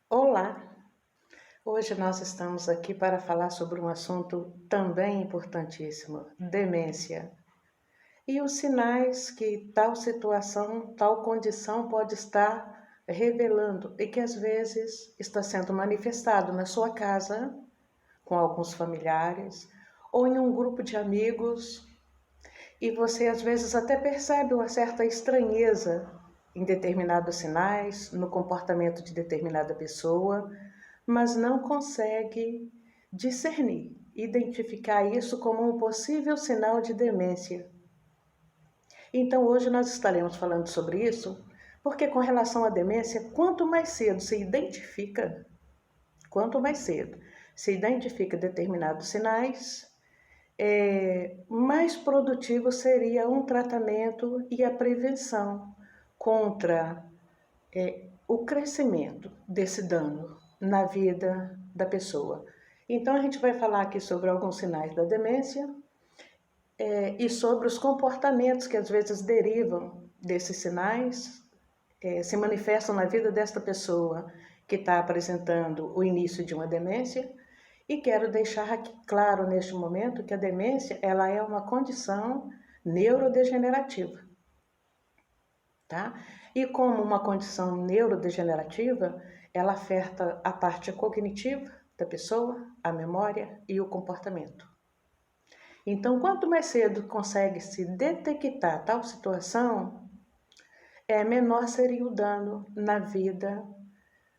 Olá! Hoje nós estamos aqui para falar sobre um assunto também importantíssimo: demência. E os sinais que tal situação, tal condição pode estar revelando e que às vezes está sendo manifestado na sua casa, com alguns familiares, ou em um grupo de amigos, e você às vezes até percebe uma certa estranheza em determinados sinais, no comportamento de determinada pessoa, mas não consegue discernir, identificar isso como um possível sinal de demência. Então hoje nós estaremos falando sobre isso, porque com relação à demência, quanto mais cedo se identifica determinados sinais, mais produtivo seria um tratamento e a prevenção contra o crescimento desse dano na vida da pessoa. Então a gente vai falar aqui sobre alguns sinais da demência e sobre os comportamentos que às vezes derivam desses sinais, se manifestam na vida desta pessoa que está apresentando o início de uma demência. E quero deixar aqui claro neste momento que a demência ela é uma condição neurodegenerativa, tá? E como uma condição neurodegenerativa, ela afeta a parte cognitiva da pessoa, a memória e o comportamento. Então, quanto mais cedo consegue se detectar tal situação, menor seria o dano na vida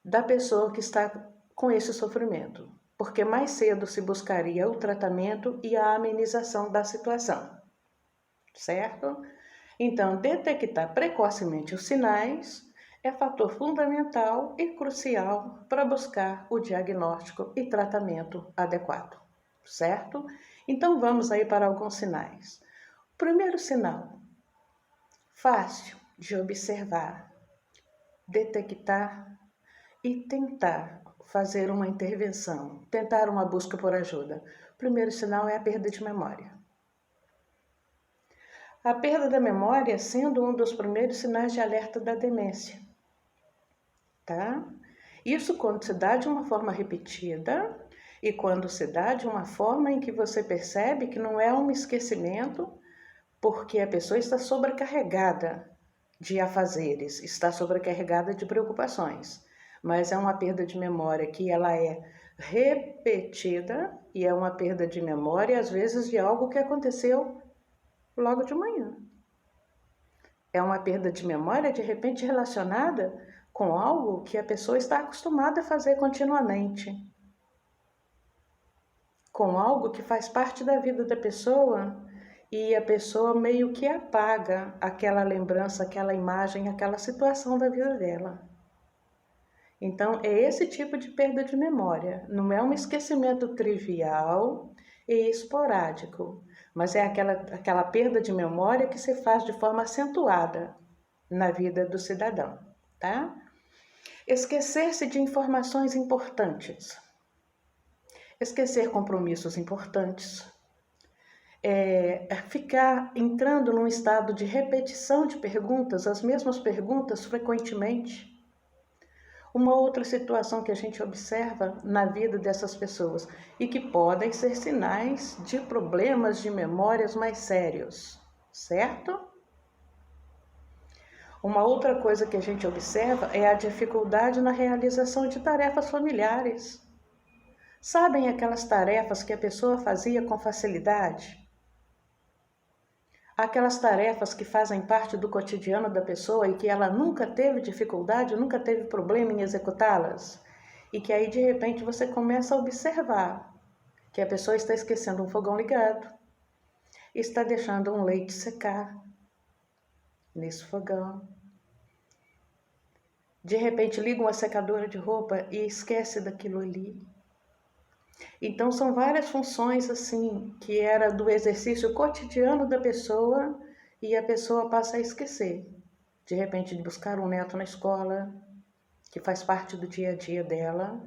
da pessoa que está com esse sofrimento, porque mais cedo se buscaria o tratamento e a amenização da situação, certo? Então, detectar precocemente os sinais é fator fundamental e crucial para buscar o diagnóstico e tratamento adequado, certo? Então, vamos aí para alguns sinais. O primeiro sinal, fácil de observar, detectar e tentar fazer uma intervenção, tentar uma busca por ajuda. O primeiro sinal é a perda de memória. A perda da memória sendo um dos primeiros sinais de alerta da demência, tá? Isso quando se dá de uma forma repetida e quando se dá de uma forma em que você percebe que não é um esquecimento, porque a pessoa está sobrecarregada de afazeres, está sobrecarregada de preocupações, mas é uma perda de memória que ela é repetida e é uma perda de memória às vezes de algo que aconteceu logo de manhã. É uma perda de memória de repente relacionada com algo que a pessoa está acostumada a fazer continuamente, com algo que faz parte da vida da pessoa e a pessoa meio que apaga aquela lembrança, aquela imagem, aquela situação da vida dela. Então, é esse tipo de perda de memória. Não é um esquecimento trivial e esporádico, mas é aquela perda de memória que se faz de forma acentuada na vida do cidadão, tá? Esquecer-se de informações importantes. Esquecer compromissos importantes. Ficar entrando num estado de repetição de perguntas, as mesmas perguntas frequentemente. Uma outra situação que a gente observa na vida dessas pessoas e que podem ser sinais de problemas de memórias mais sérios, certo? Uma outra coisa que a gente observa é a dificuldade na realização de tarefas familiares. Sabem aquelas tarefas que a pessoa fazia com facilidade? Aquelas tarefas que fazem parte do cotidiano da pessoa e que ela nunca teve dificuldade, nunca teve problema em executá-las. E que aí de repente você começa a observar que a pessoa está esquecendo um fogão ligado, está deixando um leite secar nesse fogão. De repente liga uma secadora de roupa e esquece daquilo ali. Então são várias funções assim que era do exercício cotidiano da pessoa e a pessoa passa a esquecer. De repente de buscar um neto na escola, que faz parte do dia a dia dela,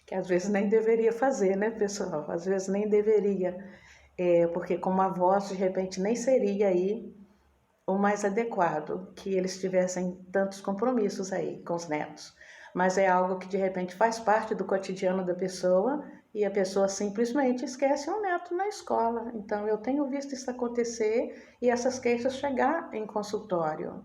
que às vezes nem deveria fazer, né, pessoal? Às vezes nem deveria, porque como avós de repente nem seria aí o mais adequado que eles tivessem tantos compromissos aí com os netos. mas é algo que de repente faz parte do cotidiano da pessoa e a pessoa simplesmente esquece um neto na escola. Então eu tenho visto isso acontecer e essas queixas chegar em consultório.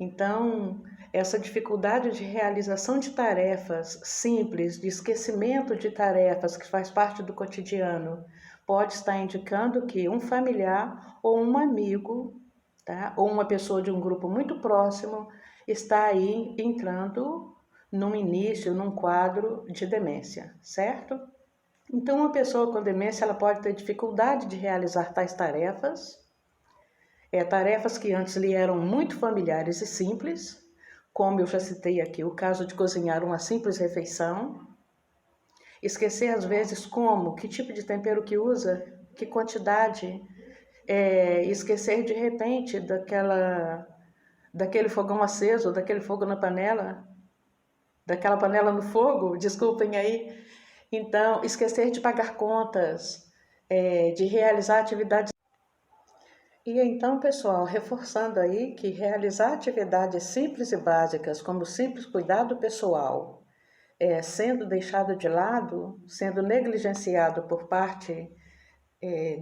Então, essa dificuldade de realização de tarefas simples, de esquecimento de tarefas que faz parte do cotidiano, pode estar indicando que um familiar ou um amigo, tá? Ou uma pessoa de um grupo muito próximo está aí entrando num início, num quadro de demência, certo? Então, uma pessoa com demência ela pode ter dificuldade de realizar tais tarefas, tarefas que antes lhe eram muito familiares e simples, como eu já citei aqui, o caso de cozinhar uma simples refeição, esquecer às vezes como, que tipo de tempero que usa, que quantidade, esquecer de repente daquele fogão aceso, daquele fogo na panela, daquela panela no fogo, desculpem aí. Então, esquecer de pagar contas, de realizar atividades. E então, pessoal, reforçando aí que realizar atividades simples e básicas, como simples cuidado pessoal, sendo deixado de lado, sendo negligenciado por parte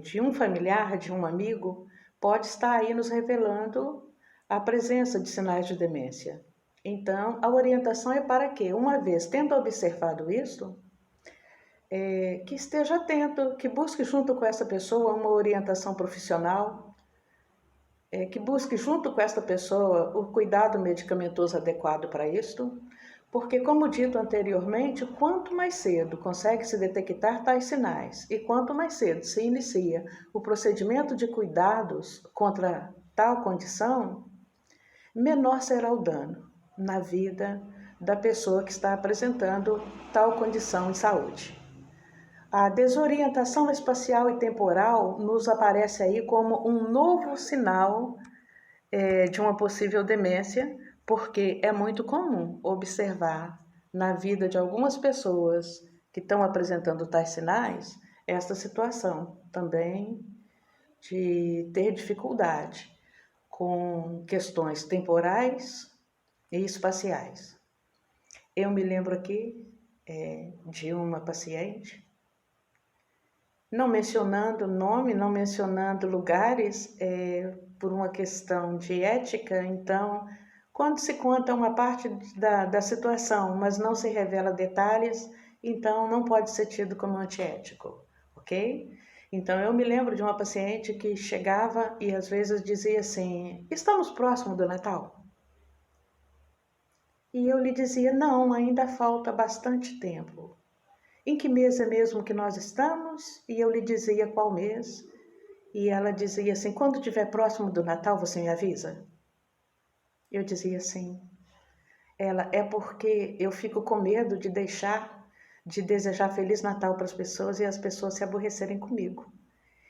de um familiar, de um amigo, pode estar aí nos revelando a presença de sinais de demência. Então, a orientação é para que, uma vez tendo observado isso, que esteja atento, que busque junto com essa pessoa uma orientação profissional, que busque junto com esta pessoa o cuidado medicamentoso adequado para isto, porque, como dito anteriormente, quanto mais cedo consegue-se detectar tais sinais e quanto mais cedo se inicia o procedimento de cuidados contra tal condição, menor será o dano na vida da pessoa que está apresentando tal condição de saúde. A desorientação espacial e temporal nos aparece aí como um novo sinal de uma possível demência, porque é muito comum observar na vida de algumas pessoas que estão apresentando tais sinais esta situação também de ter dificuldade com questões temporais e espaciais. Eu me lembro aqui de uma paciente, não mencionando nome, não mencionando lugares, por uma questão de ética, então, quando se conta uma parte da situação, mas não se revela detalhes, então não pode ser tido como antiético, ok? Então, eu me lembro de uma paciente que chegava e às vezes dizia assim: estamos próximo do Natal? E eu lhe dizia: não, ainda falta bastante tempo. Em que mês é mesmo que nós estamos? E eu lhe dizia qual mês. E ela dizia assim: quando estiver próximo do Natal, você me avisa? Eu dizia assim. Ela: é porque eu fico com medo de deixar de desejar Feliz Natal para as pessoas e as pessoas se aborrecerem comigo.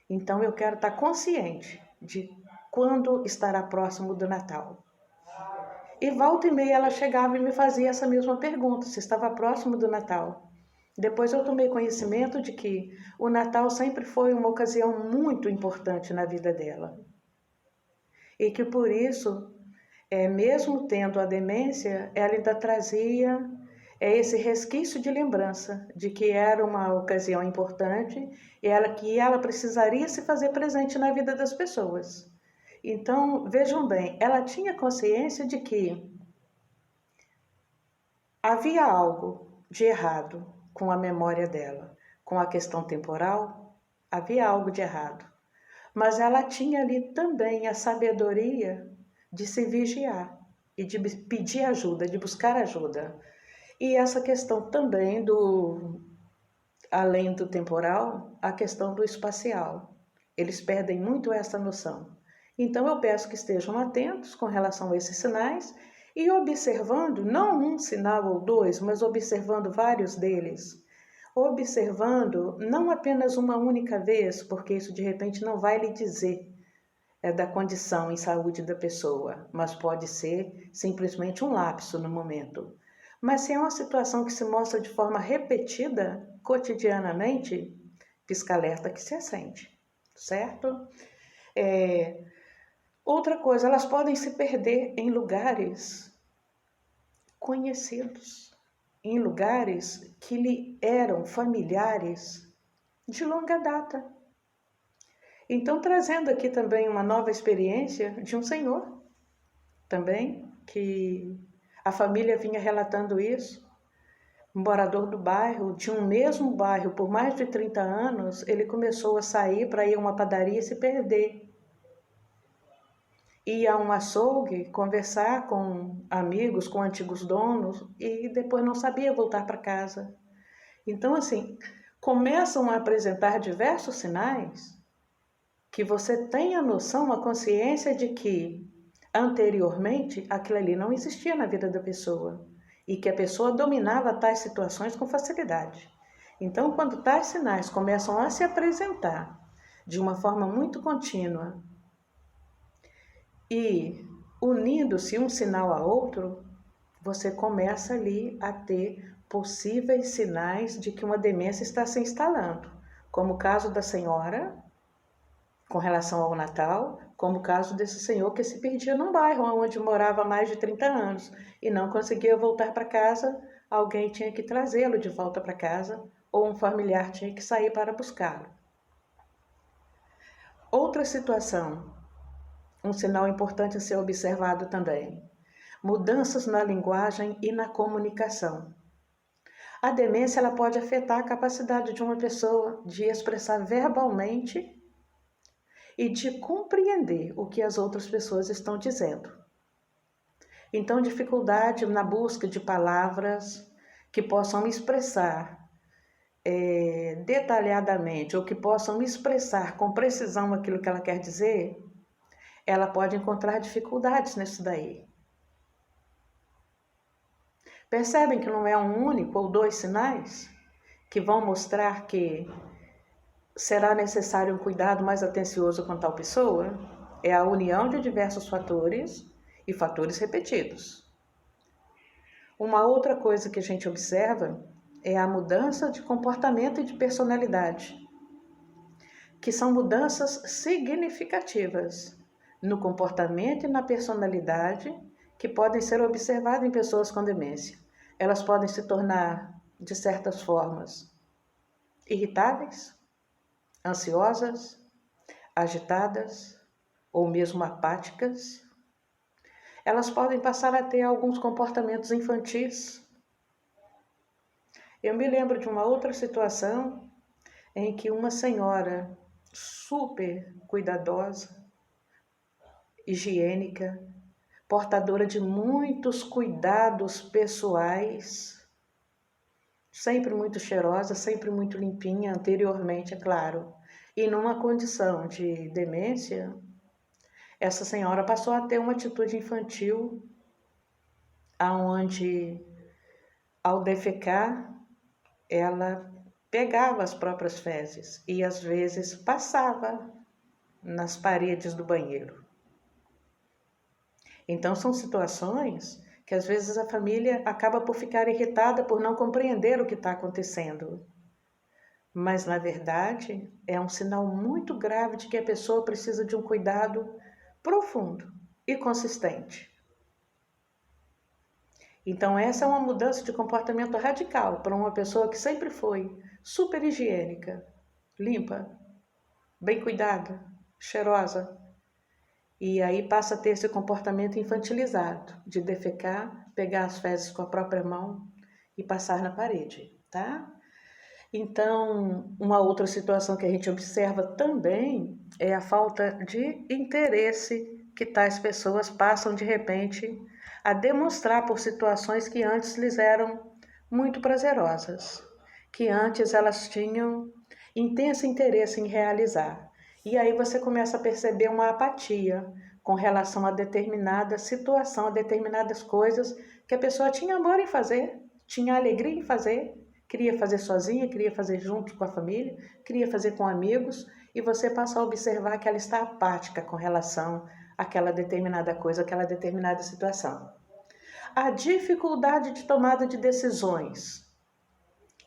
Então eu quero estar consciente de quando estará próximo do Natal. E volta e meia ela chegava e me fazia essa mesma pergunta, se estava próximo do Natal. Depois eu tomei conhecimento de que o Natal sempre foi uma ocasião muito importante na vida dela. E que por isso, mesmo tendo a demência, ela ainda trazia esse resquício de lembrança de que era uma ocasião importante e que ela precisaria se fazer presente na vida das pessoas. Então, vejam bem, ela tinha consciência de que havia algo de errado com a memória dela, com a questão temporal, havia algo de errado. Mas ela tinha ali também a sabedoria de se vigiar e de pedir ajuda, de buscar ajuda. E essa questão também além do temporal, a questão do espacial. Eles perdem muito essa noção. Então eu peço que estejam atentos com relação a esses sinais e observando, não um sinal ou dois, mas observando vários deles. Observando não apenas uma única vez, porque isso de repente não vai lhe dizer da condição em saúde da pessoa, mas pode ser simplesmente um lapso no momento. Mas se é uma situação que se mostra de forma repetida, cotidianamente, pisca-alerta que se acende, certo? Outra coisa, elas podem se perder em lugares conhecidos, em lugares que lhe eram familiares de longa data. Então, trazendo aqui também uma nova experiência de um senhor, também, que a família vinha relatando isso, um morador do bairro, de um mesmo bairro por mais de 30 anos, ele começou a sair para ir a uma padaria e se perder. Ia a um açougue conversar com amigos, com antigos donos e depois não sabia voltar para casa. Então, assim, começam a apresentar diversos sinais que você tenha noção, a consciência de que anteriormente aquilo ali não existia na vida da pessoa e que a pessoa dominava tais situações com facilidade. Então, quando tais sinais começam a se apresentar de uma forma muito contínua e unindo-se um sinal a outro, você começa ali a ter possíveis sinais de que uma demência está se instalando, como o caso da senhora com relação ao Natal, como o caso desse senhor que se perdia num bairro onde morava há mais de 30 anos e não conseguia voltar para casa, alguém tinha que trazê-lo de volta para casa ou um familiar tinha que sair para buscá-lo. Outra situação, um sinal importante a ser observado também, mudanças na linguagem e na comunicação. A demência ela pode afetar a capacidade de uma pessoa de expressar verbalmente e de compreender o que as outras pessoas estão dizendo. Então, dificuldade na busca de palavras que possam expressar detalhadamente ou que possam expressar com precisão aquilo que ela quer dizer, ela pode encontrar dificuldades nisso daí. Percebem que não é um único ou dois sinais que vão mostrar que será necessário um cuidado mais atencioso com tal pessoa? É a união de diversos fatores e fatores repetidos. Uma outra coisa que a gente observa é a mudança de comportamento e de personalidade, que são mudanças significativas no comportamento e na personalidade que podem ser observadas em pessoas com demência. Elas podem se tornar, de certas formas, irritáveis, ansiosas, agitadas ou mesmo apáticas. Elas podem passar a ter alguns comportamentos infantis. Eu me lembro de uma outra situação em que uma senhora super cuidadosa, higiênica, portadora de muitos cuidados pessoais, sempre muito cheirosa, sempre muito limpinha, anteriormente, é claro. E numa condição de demência, essa senhora passou a ter uma atitude infantil, onde, ao defecar, ela pegava as próprias fezes e, às vezes, passava nas paredes do banheiro. Então, são situações que, às vezes, a família acaba por ficar irritada por não compreender o que está acontecendo. Mas, na verdade, é um sinal muito grave de que a pessoa precisa de um cuidado profundo e consistente. Então, essa é uma mudança de comportamento radical para uma pessoa que sempre foi super higiênica, limpa, bem cuidada, cheirosa. E aí passa a ter esse comportamento infantilizado, de defecar, pegar as fezes com a própria mão e passar na parede, tá? Então, uma outra situação que a gente observa também é a falta de interesse que tais pessoas passam de repente a demonstrar por situações que antes lhes eram muito prazerosas, que antes elas tinham intenso interesse em realizar. E aí você começa a perceber uma apatia com relação a determinada situação, a determinadas coisas que a pessoa tinha amor em fazer, tinha alegria em fazer, queria fazer sozinha, queria fazer junto com a família, queria fazer com amigos, e você passa a observar que ela está apática com relação àquela determinada coisa, àquela determinada situação. A dificuldade de tomada de decisões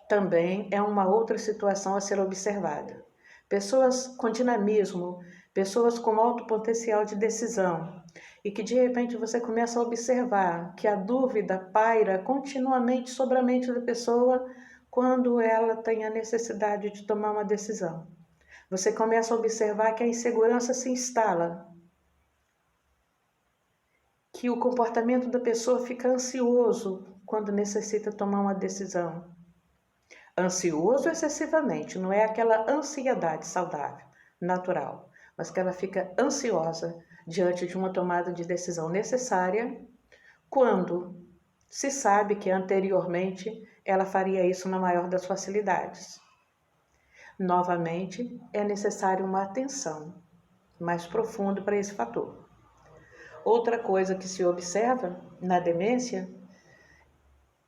também é uma outra situação a ser observada. Pessoas com dinamismo, pessoas com alto potencial de decisão, e que de repente você começa a observar que a dúvida paira continuamente sobre a mente da pessoa quando ela tem a necessidade de tomar uma decisão. Você começa a observar que a insegurança se instala, que o comportamento da pessoa fica ansioso quando necessita tomar uma decisão. Ansioso excessivamente, não é aquela ansiedade saudável, natural, mas que ela fica ansiosa diante de uma tomada de decisão necessária, quando se sabe que anteriormente ela faria isso na maior das facilidades. Novamente, é necessário uma atenção mais profunda para esse fator. Outra coisa que se observa na demência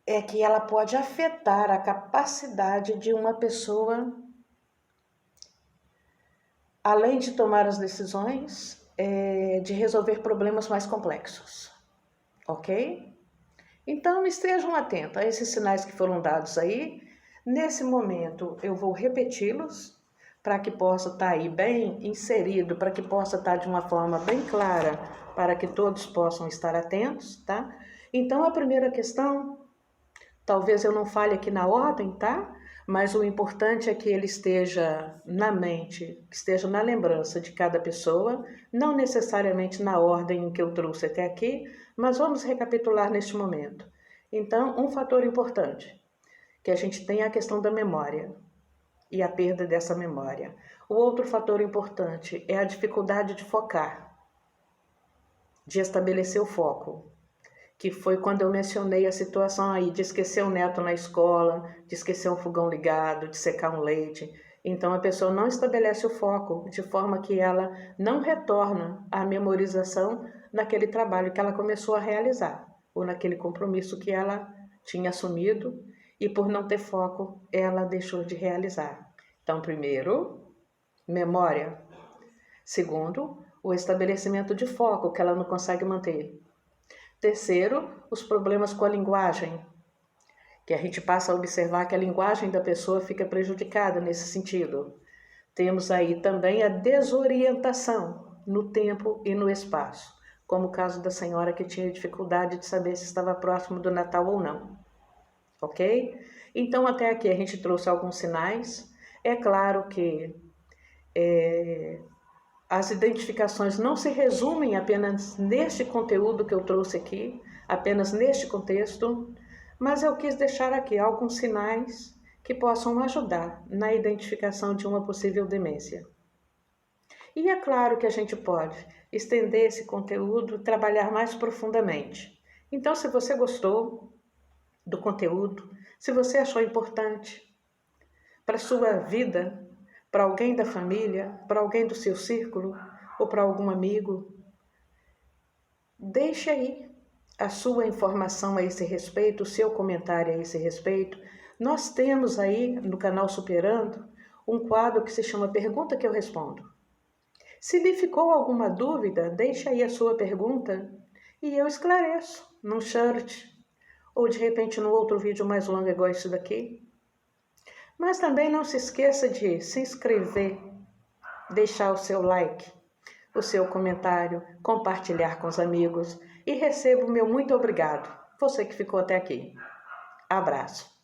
é que ela pode afetar a capacidade de uma pessoa, além de tomar as decisões, de resolver problemas mais complexos, ok? Então estejam atentos a esses sinais que foram dados aí. Nesse momento eu vou repeti-los para que possa estar aí bem inserido, para que possa estar de uma forma bem clara, para que todos possam estar atentos, tá? Então a primeira questão, talvez eu não fale aqui na ordem, tá? Mas o importante é que ele esteja na mente, que esteja na lembrança de cada pessoa, não necessariamente na ordem em que eu trouxe até aqui, mas vamos recapitular neste momento. Então, um fator importante, que a gente tem é a questão da memória e a perda dessa memória. O outro fator importante é a dificuldade de focar, de estabelecer o foco, que foi quando eu mencionei a situação aí de esquecer o neto na escola, de esquecer um fogão ligado, de secar um leite. Então a pessoa não estabelece o foco, de forma que ela não retorna à memorização naquele trabalho que ela começou a realizar, ou naquele compromisso que ela tinha assumido e por não ter foco, ela deixou de realizar. Então, primeiro, memória. Segundo, o estabelecimento de foco que ela não consegue manter. Terceiro, os problemas com a linguagem, que a gente passa a observar que a linguagem da pessoa fica prejudicada nesse sentido. Temos aí também a desorientação no tempo e no espaço, como o caso da senhora que tinha dificuldade de saber se estava próximo do Natal ou não. Ok? Então, até aqui a gente trouxe alguns sinais. É claro que as identificações não se resumem apenas neste conteúdo que eu trouxe aqui, apenas neste contexto, mas eu quis deixar aqui alguns sinais que possam ajudar na identificação de uma possível demência. E é claro que a gente pode estender esse conteúdo, trabalhar mais profundamente. Então, se você gostou do conteúdo, se você achou importante para a sua vida, para alguém da família, para alguém do seu círculo ou para algum amigo, deixe aí a sua informação a esse respeito, o seu comentário a esse respeito. Nós temos aí no canal Superando um quadro que se chama Pergunta que eu Respondo. Se lhe ficou alguma dúvida, deixe aí a sua pergunta e eu esclareço num short ou de repente num outro vídeo mais longo igual esse daqui. Mas também não se esqueça de se inscrever, deixar o seu like, o seu comentário, compartilhar com os amigos e receba o meu muito obrigado, você que ficou até aqui. Abraço.